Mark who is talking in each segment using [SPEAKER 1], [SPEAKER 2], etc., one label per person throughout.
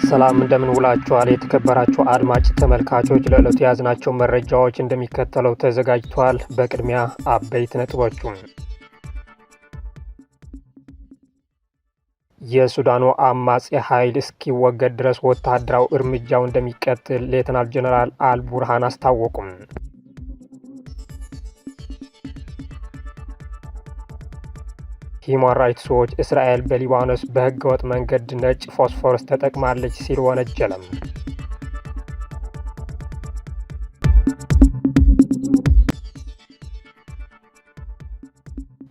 [SPEAKER 1] ሰላም እንደምን ውላችኋል የተከበራችሁ አድማጭ ተመልካቾች፣ ለዕለቱ የያዝናቸው መረጃዎች እንደሚከተለው ተዘጋጅተዋል። በቅድሚያ አበይት ነጥቦቹ። የሱዳኑ አማጺ ኃይል እስኪወገድ ድረስ ወታደራዊ እርምጃው እንደሚቀጥል ሌተናል ጄኔራል አልቡርሃን አስታወቁም። ሂውማን ራይትስ ዎች እስራኤል በሊባኖስ በህገወጥ መንገድ ነጭ ፎስፎረስ ተጠቅማለች ሲል ወነጀለም።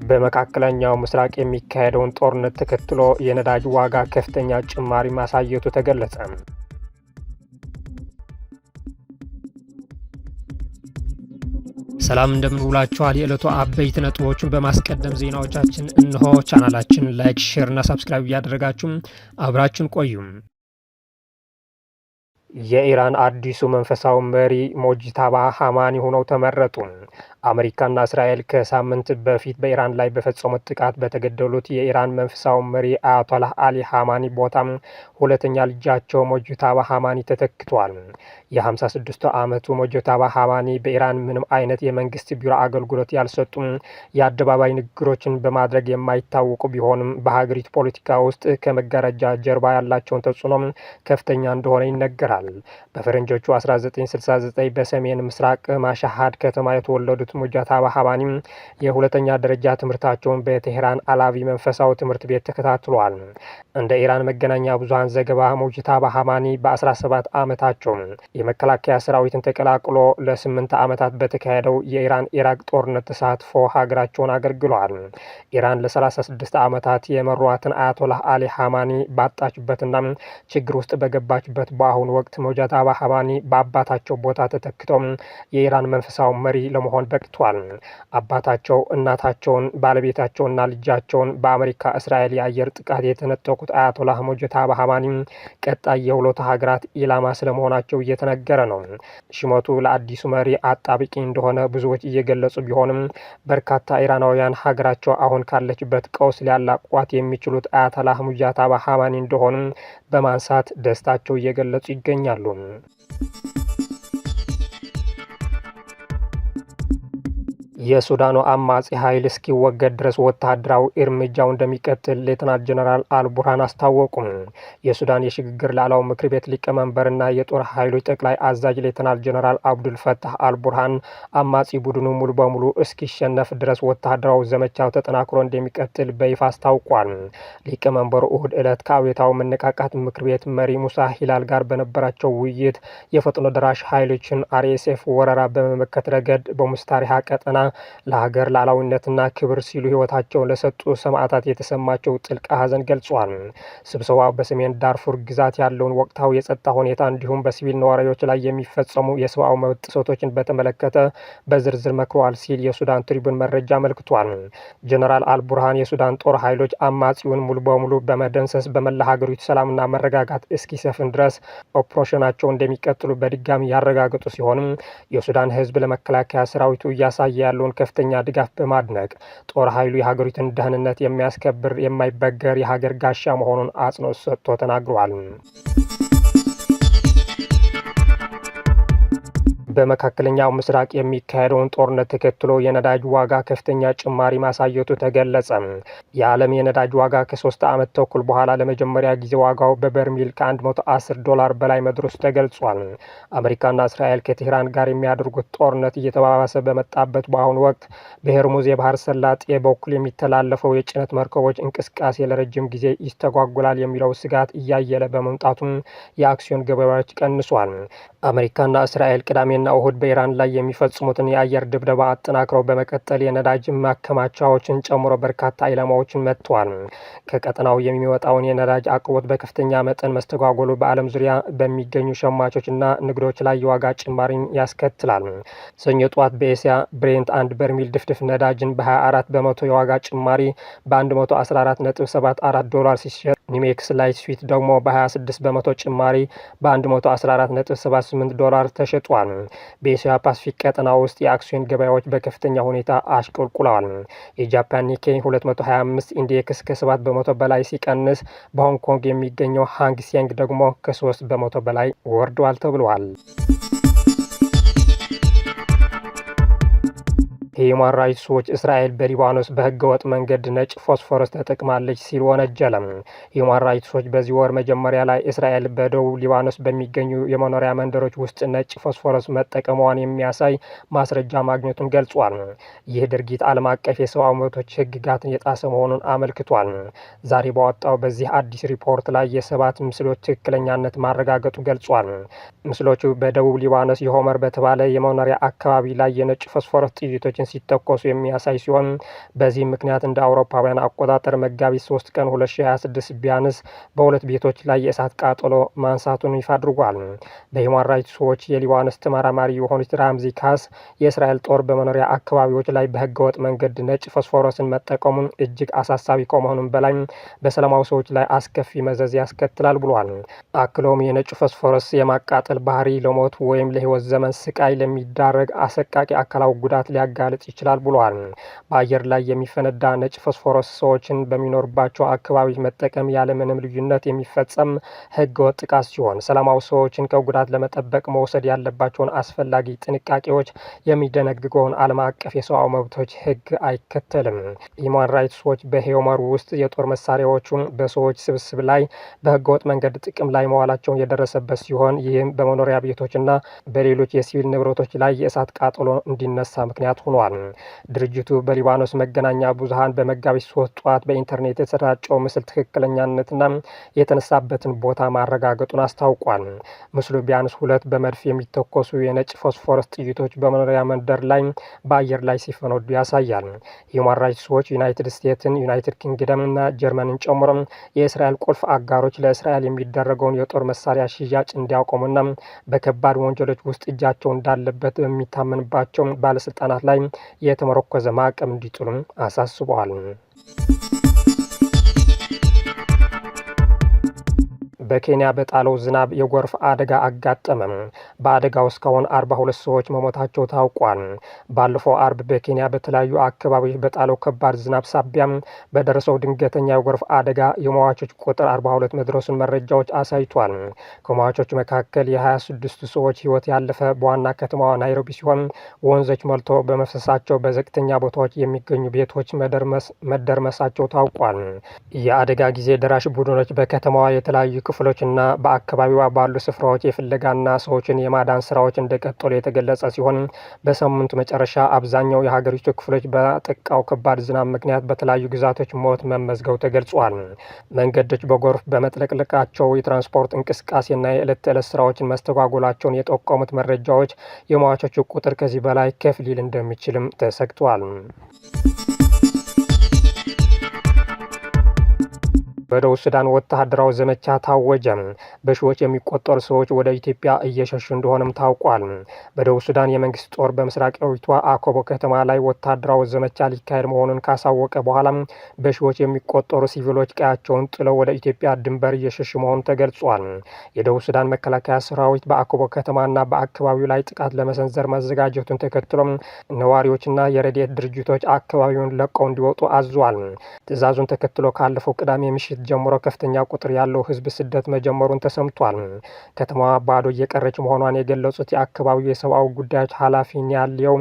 [SPEAKER 1] በመካከለኛው ምስራቅ የሚካሄደውን ጦርነት ተከትሎ የነዳጅ ዋጋ ከፍተኛ ጭማሪ ማሳየቱ ተገለጸ። ሰላም እንደምን ውላችኋል። የዕለቱ አበይት ነጥቦችን በማስቀደም ዜናዎቻችን እንሆ። ቻናላችን ላይክ፣ ሼር እና ሰብስክራይብ እያደረጋችሁ አብራችን ቆዩም። የኢራን አዲሱ መንፈሳዊ መሪ ሞጅታባ ሐማኒ ሆነው ተመረጡ። አሜሪካና እስራኤል ከሳምንት በፊት በኢራን ላይ በፈጸሙት ጥቃት በተገደሉት የኢራን መንፈሳዊ መሪ አያቶላህ አሊ ሐማኒ ቦታም ሁለተኛ ልጃቸው ሞጅታባ ሐማኒ ተተክቷል። የ56 ዓመቱ ሞጅታባ ሐማኒ በኢራን ምንም አይነት የመንግስት ቢሮ አገልግሎት ያልሰጡም የአደባባይ ንግግሮችን በማድረግ የማይታወቁ ቢሆንም በሀገሪቱ ፖለቲካ ውስጥ ከመጋረጃ ጀርባ ያላቸውን ተጽዕኖም ከፍተኛ እንደሆነ ይነገራል። በፈረንጆቹ 1969 በሰሜን ምስራቅ ማሻሃድ ከተማ የተወለዱት ሞጅታባ ሐማኒ የሁለተኛ ደረጃ ትምህርታቸውን በቴህራን አላቪ መንፈሳዊ ትምህርት ቤት ተከታትለዋል። እንደ ኢራን መገናኛ ብዙሃን ዘገባ ሞጅታባ ሐማኒ በ17 ዓመታቸው የመከላከያ ሰራዊትን ተቀላቅሎ ለ8 ዓመታት በተካሄደው የኢራን ኢራቅ ጦርነት ተሳትፎ ሀገራቸውን አገልግለዋል። ኢራን ለ36 ዓመታት የመሯትን አያቶላህ አሊ ሐማኒ ባጣችበትና ችግር ውስጥ በገባችበት በአሁኑ ወቅት ሞጅታባ ሐማኒ በአባታቸው ቦታ ተተክተው የኢራን መንፈሳዊ መሪ ለመሆን በቅቷል። አባታቸው እናታቸውን፣ ባለቤታቸውና ልጃቸውን በአሜሪካ እስራኤል የአየር ጥቃት የተነጠቁት አያቶላህ ሞጅታባ ሐማኒ ቀጣይ የሁለቱ ሀገራት ኢላማ ስለመሆናቸው እየተነገረ ነው። ሽመቱ ለአዲሱ መሪ አጣብቂኝ እንደሆነ ብዙዎች እየገለጹ ቢሆንም በርካታ ኢራናውያን ሀገራቸው አሁን ካለችበት ቀውስ ሊያላቋት የሚችሉት አያቶላህ ሞጅታባ ሐማኒ እንደሆኑ በማንሳት ደስታቸው እየገለጹ ይገኛሉ። የሱዳኑ አማጺ ኃይል እስኪወገድ ድረስ ወታደራዊ እርምጃው እንደሚቀጥል ሌተናል ጄኔራል አልቡርሃን አስታወቁም። የሱዳን የሽግግር ላዕላዊ ምክር ቤት ሊቀመንበርና የጦር ኃይሎች ጠቅላይ አዛዥ ሌተናል ጄኔራል አብዱልፈታህ አልቡርሃን አማጺ ቡድኑ ሙሉ በሙሉ እስኪሸነፍ ድረስ ወታደራዊ ዘመቻው ተጠናክሮ እንደሚቀጥል በይፋ አስታውቋል። ሊቀመንበሩ እሁድ ዕለት ከአብዮታዊ መነቃቃት ምክር ቤት መሪ ሙሳ ሂላል ጋር በነበራቸው ውይይት የፈጥኖ ደራሽ ኃይሎችን አርኤስኤፍ ወረራ በመመከት ረገድ በሙስታሪሃ ቀጠና ለሀገር ሉዓላዊነትና ክብር ሲሉ ህይወታቸውን ለሰጡ ሰማዕታት የተሰማቸው ጥልቅ ሐዘን ገልጿል። ስብሰባው በሰሜን ዳርፉር ግዛት ያለውን ወቅታዊ የጸጥታ ሁኔታ እንዲሁም በሲቪል ነዋሪዎች ላይ የሚፈጸሙ የሰብአዊ መብት ጥሰቶችን በተመለከተ በዝርዝር መክረዋል ሲል የሱዳን ትሪቡን መረጃ አመልክቷል። ጄኔራል አልቡርሃን የሱዳን ጦር ኃይሎች አማጺውን ሙሉ በሙሉ በመደምሰስ በመላ ሀገሪቱ ሰላምና መረጋጋት እስኪሰፍን ድረስ ኦፕሬሽናቸው እንደሚቀጥሉ በድጋሚ ያረጋገጡ ሲሆንም የሱዳን ህዝብ ለመከላከያ ሰራዊቱ እያሳየ ያለውን ከፍተኛ ድጋፍ በማድነቅ ጦር ኃይሉ የሀገሪቱን ደህንነት የሚያስከብር የማይበገር የሀገር ጋሻ መሆኑን አጽንኦት ሰጥቶ ተናግሯል። በመካከለኛው ምስራቅ የሚካሄደውን ጦርነት ተከትሎ የነዳጅ ዋጋ ከፍተኛ ጭማሪ ማሳየቱ ተገለጸ። የዓለም የነዳጅ ዋጋ ከ3 ዓመት ተኩል በኋላ ለመጀመሪያ ጊዜ ዋጋው በበርሜል $110 በላይ መድረሱ ተገልጿል። አሜሪካና እስራኤል ከቴህራን ጋር የሚያደርጉት ጦርነት እየተባባሰ በመጣበት በአሁኑ ወቅት በሆርሙዝ የባህር ሰላጤ በኩል የሚተላለፈው የጭነት መርከቦች እንቅስቃሴ ለረጅም ጊዜ ይስተጓጉላል የሚለው ስጋት እያየለ በመምጣቱም የአክሲዮን ገበያዎች ቀንሷል። አሜሪካና እስራኤል ቅዳሜና እሁድ በኢራን ላይ የሚፈጽሙትን የአየር ድብደባ አጠናክረው በመቀጠል የነዳጅ ማከማቻዎችን ጨምሮ በርካታ ኢላማዎችን መጥተዋል። ከቀጠናው የሚወጣውን የነዳጅ አቅርቦት በከፍተኛ መጠን መስተጓጎሉ በዓለም ዙሪያ በሚገኙ ሸማቾችና ንግዶች ላይ የዋጋ ጭማሪን ያስከትላል። ሰኞ ጠዋት በኤስያ ብሬንት አንድ በርሜል ድፍድፍ ነዳጅን በ24 በመቶ የዋጋ ጭማሪ $114.74 ሲሸጥ ኒሜክስ ላይ ስዊት ደግሞ በ26 በመቶ ጭማሪ $114.78 $108 ተሸጧል። በኤስያ ፓሲፊክ ቀጠና ውስጥ የአክሲዮን ገበያዎች በከፍተኛ ሁኔታ አሽቆልቁለዋል። የጃፓን ኒኬይ 225 ኢንዴክስ ከ7 በመቶ በላይ ሲቀንስ በሆንግ ኮንግ የሚገኘው ሃንግ ሴንግ ደግሞ ከ3 በመቶ በላይ ወርዷል ተብሏል። የሂውማን ራይትስ ዎች እስራኤል በሊባኖስ በህገወጥ መንገድ ነጭ ፎስፎረስ ተጠቅማለች ሲል ወነጀለም። ሂውማን ራይትስ ዎች በዚህ ወር መጀመሪያ ላይ እስራኤል በደቡብ ሊባኖስ በሚገኙ የመኖሪያ መንደሮች ውስጥ ነጭ ፎስፎረስ መጠቀሟን የሚያሳይ ማስረጃ ማግኘቱን ገልጿል። ይህ ድርጊት ዓለም አቀፍ የሰብአዊ መብቶች ህግጋትን የጣሰ መሆኑን አመልክቷል። ዛሬ ባወጣው በዚህ አዲስ ሪፖርት ላይ የ7 ምስሎች ትክክለኛነት ማረጋገጡ ገልጿል። ምስሎቹ በደቡብ ሊባኖስ የሆመር በተባለ የመኖሪያ አካባቢ ላይ የነጭ ፎስፎረስ ጥይቶችን ሲተኮሱ የሚያሳይ ሲሆን በዚህ ምክንያት እንደ አውሮፓውያን አቆጣጠር መጋቢት 3 ቀን 2026 ቢያንስ በሁለት ቤቶች ላይ የእሳት ቃጠሎ ማንሳቱን ይፋ አድርጓል። በሂውማን ራይትስ ዎች የሊባኖስ ተመራማሪ የሆኑት ራምዚ ካስ የእስራኤል ጦር በመኖሪያ አካባቢዎች ላይ በህገወጥ መንገድ ነጭ ፎስፎረስን መጠቀሙን እጅግ አሳሳቢ ከመሆኑም በላይ በሰላማዊ ሰዎች ላይ አስከፊ መዘዝ ያስከትላል ብሏል። አክሎም የነጭ ፎስፎረስ የማቃጠል ባህሪ ለሞት ወይም ለህይወት ዘመን ስቃይ ለሚዳረግ አሰቃቂ አካላዊ ጉዳት ሊያጋልጥ ይችላል ብሏል። በአየር ላይ የሚፈነዳ ነጭ ፎስፎረስ ሰዎችን በሚኖርባቸው አካባቢዎች መጠቀም ያለምንም ልዩነት የሚፈጸም ህገወጥ ጥቃት ሲሆን ሰላማዊ ሰዎችን ከጉዳት ለመጠበቅ መውሰድ ያለባቸውን አስፈላጊ ጥንቃቄዎች የሚደነግገውን ዓለም አቀፍ የሰብአዊ መብቶች ህግ አይከተልም። ሂውማን ራይትስ ዎች በሂውመር ውስጥ የጦር መሳሪያዎቹን በሰዎች ስብስብ ላይ በህገወጥ መንገድ ጥቅም ላይ መዋላቸውን የደረሰበት ሲሆን ይህም በመኖሪያ ቤቶችና በሌሎች የሲቪል ንብረቶች ላይ የእሳት ቃጠሎ እንዲነሳ ምክንያት ሆኗል። ድርጅቱ በሊባኖስ መገናኛ ብዙሃን በመጋቢት 3 ጠዋት በኢንተርኔት የተሰራጨው ምስል ትክክለኛነትና የተነሳበትን ቦታ ማረጋገጡን አስታውቋል። ምስሉ ቢያንስ 2 በመድፍ የሚተኮሱ የነጭ ፎስፎረስ ጥይቶች በመኖሪያ መንደር ላይ በአየር ላይ ሲፈነዱ ያሳያል። ሂውማን ራይትስ ዎች ዩናይትድ ስቴትስን፣ ዩናይትድ ኪንግደም እና ጀርመንን ጨምሮ የእስራኤል ቁልፍ አጋሮች ለእስራኤል የሚደረገውን የጦር መሳሪያ ሽያጭ እንዲያቆሙና በከባድ ወንጀሎች ውስጥ እጃቸው እንዳለበት በሚታመንባቸው ባለስልጣናት ላይ የተመረኮዘ ማዕቀብ እንዲጥሉም አሳስበዋል። በኬንያ በጣለው ዝናብ የጎርፍ አደጋ አጋጠመም። በአደጋው እስካሁን 42 ሰዎች መሞታቸው ታውቋል። ባለፈው አርብ በኬንያ በተለያዩ አካባቢዎች በጣለው ከባድ ዝናብ ሳቢያም በደረሰው ድንገተኛ የጎርፍ አደጋ የሟቾች ቁጥር 42 መድረሱን መረጃዎች አሳይቷል። ከሟቾች መካከል የ26 ሰዎች ህይወት ያለፈ በዋና ከተማዋ ናይሮቢ ሲሆን ወንዞች መልቶ በመፍሰሳቸው በዝቅተኛ ቦታዎች የሚገኙ ቤቶች መደርመሳቸው ታውቋል። የአደጋ ጊዜ ደራሽ ቡድኖች በከተማዋ የተለያዩ ክፍሎችና በአካባቢዋ ባሉ ስፍራዎች የፍለጋና ሰዎችን የማዳን ስራዎች እንደቀጠሉ የተገለጸ ሲሆን በሳምንቱ መጨረሻ አብዛኛው የሀገሪቱ ክፍሎች በጠቃው ከባድ ዝናብ ምክንያት በተለያዩ ግዛቶች ሞት መመዝገቡ ተገልጿል። መንገዶች በጎርፍ በመጥለቅለቃቸው የትራንስፖርት እንቅስቃሴና የዕለት ተዕለት ስራዎችን መስተጓጎላቸውን የጠቆሙት መረጃዎች የሟቾቹ ቁጥር ከዚህ በላይ ከፍ ሊል እንደሚችልም ተሰግቷል። በደቡብ ሱዳን ወታደራዊ ዘመቻ ታወጀ። በሺዎች የሚቆጠሩ ሰዎች ወደ ኢትዮጵያ እየሸሹ እንደሆነም ታውቋል። በደቡብ ሱዳን የመንግስት ጦር በምስራቃዊቷ አኮቦ ከተማ ላይ ወታደራዊ ዘመቻ ሊካሄድ መሆኑን ካሳወቀ በኋላ በሺዎች የሚቆጠሩ ሲቪሎች ቀያቸውን ጥለው ወደ ኢትዮጵያ ድንበር እየሸሹ መሆኑ ተገልጿል። የደቡብ ሱዳን መከላከያ ሰራዊት በአኮቦ ከተማና በአካባቢው ላይ ጥቃት ለመሰንዘር መዘጋጀቱን ተከትሎ ነዋሪዎችና የረድኤት ድርጅቶች አካባቢውን ለቀው እንዲወጡ አዟል። ትዕዛዙን ተከትሎ ካለፈው ቅዳሜ ምሽት ጀምሮ ከፍተኛ ቁጥር ያለው ህዝብ ስደት መጀመሩን ተሰምቷል። ከተማዋ ባዶ እየቀረች መሆኗን የገለጹት የአካባቢው የሰብአዊ ጉዳዮች ኃላፊ ያለው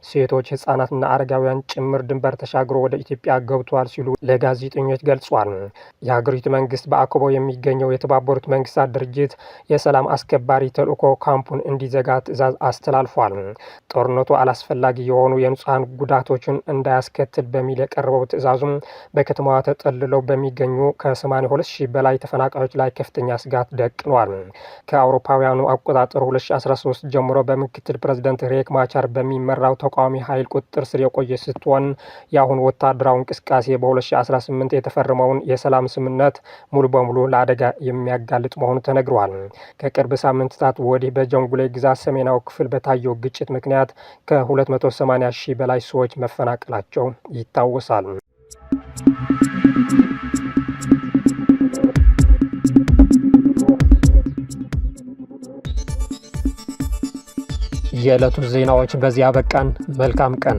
[SPEAKER 1] ሴቶች፣ ህጻናትና አረጋውያን ጭምር ድንበር ተሻግሮ ወደ ኢትዮጵያ ገብተዋል ሲሉ ለጋዜጠኞች ገልጿል። የሀገሪቱ መንግስት በአኮቦ የሚገኘው የተባበሩት መንግስታት ድርጅት የሰላም አስከባሪ ተልእኮ ካምፑን እንዲዘጋ ትዕዛዝ አስተላልፏል። ጦርነቱ አላስፈላጊ የሆኑ የንጹሃን ጉዳቶችን እንዳያስከትል በሚል የቀረበው ትዕዛዙም በከተማዋ ተጠልለው በሚገኙ ከ82,000 በላይ ተፈናቃዮች ላይ ከፍተኛ ስጋት ደቅኗል። ከአውሮፓውያኑ አቆጣጠር 2013 ጀምሮ በምክትል ፕሬዝዳንት ሪክ ማቻር በሚመራው ተቃዋሚ ኃይል ቁጥጥር ስር የቆየ ስትሆን የአሁኑ ወታደራዊ እንቅስቃሴ በ2018 የተፈረመውን የሰላም ስምምነት ሙሉ በሙሉ ለአደጋ የሚያጋልጥ መሆኑ ተነግሯል። ከቅርብ ሳምንታት ወዲህ በጆንግሌ ግዛት ሰሜናዊ ክፍል በታየው ግጭት ምክንያት ከ280,000 በላይ ሰዎች መፈናቀላቸው ይታወሳል። የዕለቱ ዜናዎች በዚያ በቃን። መልካም ቀን።